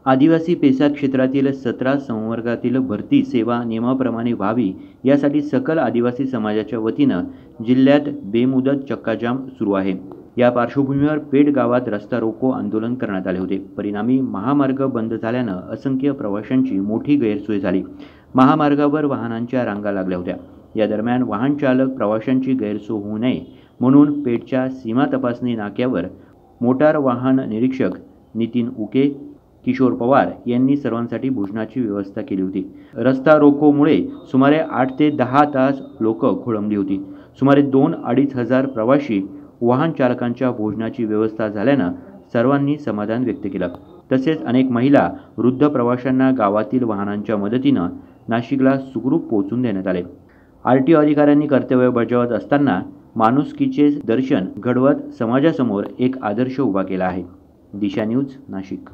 आदिवासी पेसा क्षेत्रातील 17 संवर्गातील भरती सेवा नियमाप्रमाणे व्हावी यासाठी सकल आदिवासी समाजाच्या वतीनं जिल्ह्यात बेमुदत चक्काजाम सुरू आहे। या पार्श्वभूमीवर पेठ गावात रस्ता रोको आंदोलन करण्यात आले होते। परिणामी महामार्ग बंद झाल्यानं असंख्य प्रवाशांची मोठी गैरसोय झाली। महामार्गावर वाहनांच्या रांगा लागल्या होत्या। या दरम्यान वाहन चालक प्रवाशांची गैरसोय होऊ नये म्हणून पेठच्या सीमा तपासणी नाक्यावर मोटार वाहन निरीक्षक नितीन उके, किशोर पवार यांनी सर्वांसाठी भोजनाची व्यवस्था केली होती। रस्ता रोकोमुळे सुमारे 8 ते 10 तास लोक खोळंबली होती। सुमारे 2-2.5 हजार प्रवासी वाहन चालकांच्या भोजनाची व्यवस्था झाल्यानं सर्वांनी समाधान व्यक्त केलं। तसेच अनेक महिला वृद्ध प्रवाशांना गावातील वाहनांच्या मदतीनं नाशिकला सुखरूप पोहोचून देण्यात आले। आरटीओ अधिकाऱ्यांनी कर्तव्य बजावत असताना माणुसकीचे दर्शन घडवत समाजासमोर एक आदर्श उभा केला आहे। दिशा न्यूज, नाशिक।